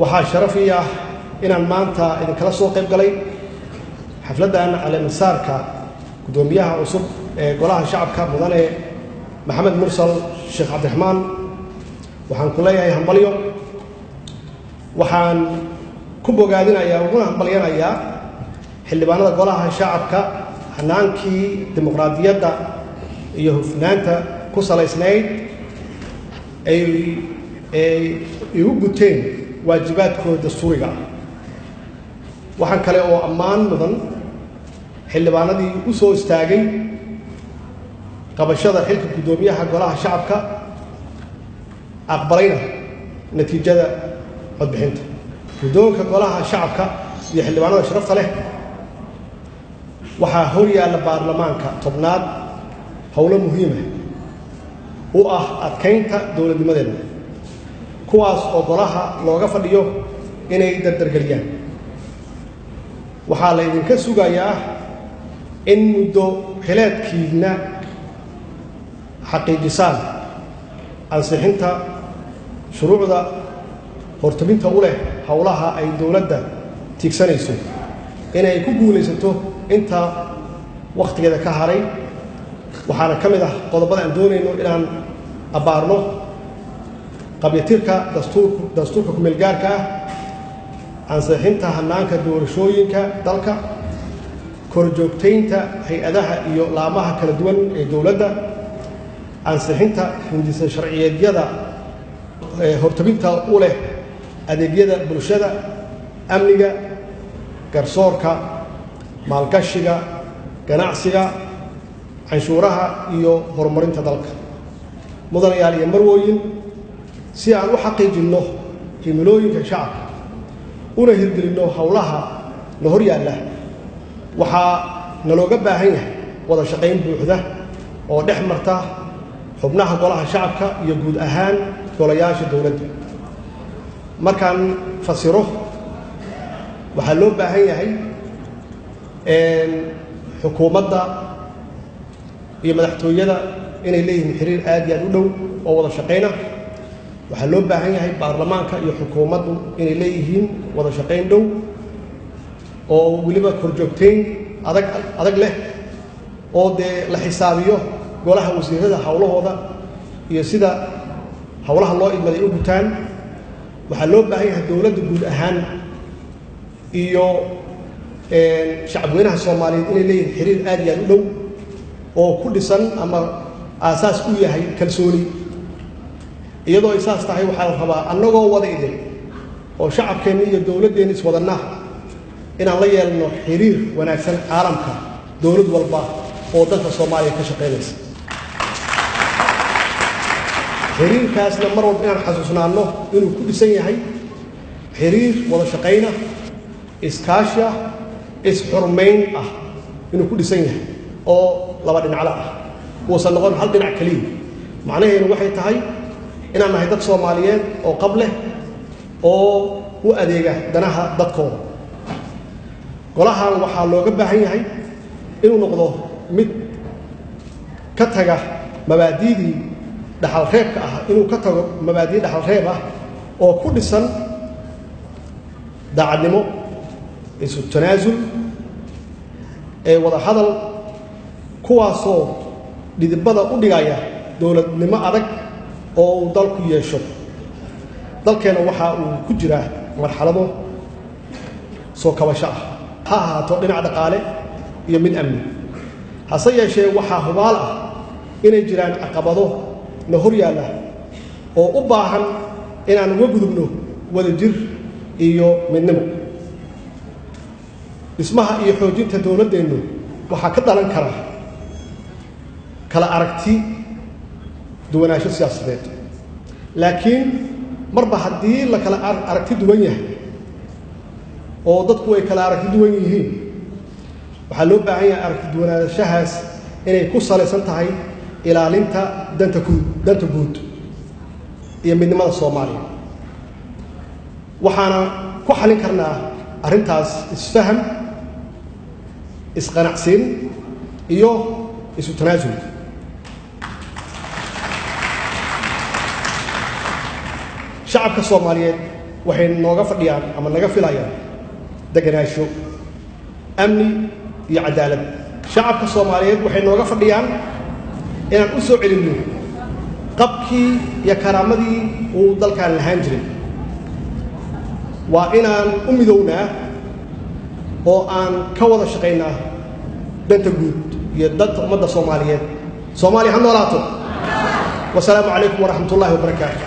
waxaa sharafiya inaan maanta idin kala soo qayb galay xafladan cali masaarka gudoomiyaha cusub ee golaha shacabka mudane maxamed mursal sheekh cabdiraxmaan waxaan ku leeyahay hambalyo waxaan ku bogaadinayaa uguna hambalyanayaa xildhibaanada golaha shacabka hanaankii dimuqraadiyadda iyo hufnaanta ku salaysnayd ay igu guteen waajibaadkooda dastuuriga waxaan kale oo ammaan mudan xildhibaanadii u soo istaagay qabashada xilka gudoomiyaha golaha shacabka aqbalayna natiijada codbixinta guddoonka golaha shacabka iyo xildhibaanada sharafta leh waxaa hor yaalla baarlamaanka tobnaad howlo muhiima u ah adkaynta dowladnimadeena kuwaas oo golaha looga fadhiyo inay dardargeliyaan waxaa la idinka sugayaa in muddo xileedkiina xaqiijisaan ansixinta shuruucda hortabinta u leh howlaha ay dowladda tiigsanayso inay ku guulaysato inta wakhtigeeda ka haray waxaana ka mid ah qodobada aan doonayno inaan abbaarno qabyatirka dastuurka ku-meelgaarka ah ansixinta hanaanka doorashooyinka dalka korjoogtaynta hay-adaha iyo laamaha kala duwan ee dowladda ansixinta hindisa sharciyeedyada hortabinta u leh adeegyada bulshada amniga garsoorka maalgashiga ganacsiga canshuuraha iyo horumarinta dalka mudanayaal iyo marwooyin si aan u xaqiijinno himilooyinka shacabka una hirgelinno howlaha la hor yaalla waxaa nalooga baahan yahay wada shaqayn buuxda oo dhex marta xubnaha golaha shacabka iyo guud ahaan golayaasha dowladda markaan fasiro waxaa loo baahan yahay xukuumadda iyo madaxtooyada inay leeyihiin xiriir aad iyo aad u dhow oo wada shaqayna waxaa loo baahan yahay baarlamaanka iyo xukuumaddu inay leeyihiin wada shaqayn dhow oo weliba korjoogtayn adag leh oo dee la xisaabiyo golaha wasiirada howlahooda iyo sida howlaha loo idmaday u gutaan waxaa loo baahan yahay dowladda guud ahaan iyo shacabweynaha soomaaliyeed inay leeyihiin xiriir aad iyo aad u dhow oo ku dhisan ama aasaas u yahay kalsooni iyadoo ay saas tahay waxaa la rabaa annagoo wada idin oo shacabkeenna iyo dowladdeenna iswadanna inaan la yeelno xiriir wanaagsan caalamka dowlad walba oo dalka soomaaliya ka shaqaynaysa xiriirkaasna mar walba inaan xasuusnaanno inuu ku dhisan yahay xiriir wada shaqayna iskaashi ah is-xurmayn ah inuu ku dhisan yahay oo laba dhinacla ah uusan noqon hal dhinac keliya macnaheedu waxay tahay inaan nahay dad soomaaliyeed oo qab leh oo u adeega danaha dadkooda golahan waxaa looga baahan yahay inuu noqdo mid ka taga mabaadi'dii dhaxalreebka ah inuu ka tago mabaadi' dhaxalreeb ah oo ku dhisan daacadnimo isu tanaasul ee wada hadal kuwaasoo dhidibada u dhigaya dowladnimo adag oo uu dalku yeesho dalkeena waxa uu ku jiraa marxalado soo kabasho ah ha ahaato dhinac dhaqaale iyo mid amni hase yeeshee waxaa hubaal ah inay jiraan caqabado na hor yaalla oo u baahan inaan uga gudubno wadajir iyo midnimo. dhismaha iyo xoojinta dowladdeennu waxaa ka dhalan kara kala aragti duwanaansho siyaasadeed, laakiin marba haddii la kala aragti duwan yahay oo dadku ay kala aragti duwan yihiin, waxaa loo baahan yahay aragti duwanaanshahaas inay ku salaysan tahay ilaalinta danta guud iyo midnimada Soomaaliya. waxaana ku xalin karnaa arrintaas isfaham, isqanacsiin iyo isu tanaasul. shacabka Soomaaliyeed waxay nooga fadhiyaan ama naga filayaan deganaansho, amni iyo cadaalad. shacabka Soomaaliyeed waxay nooga fadhiyaan inaan u soo celinno qabkii iyo karaamadii uu dalkan lahaan jiray. waa inaan u midownaa oo aan ka wada shaqaynaa danta guud iyo danta ummadda Soomaaliyeed. Soomaaliya ha noolaato. wasalaamu calaykum waraxmatullaahi wabarakaatu.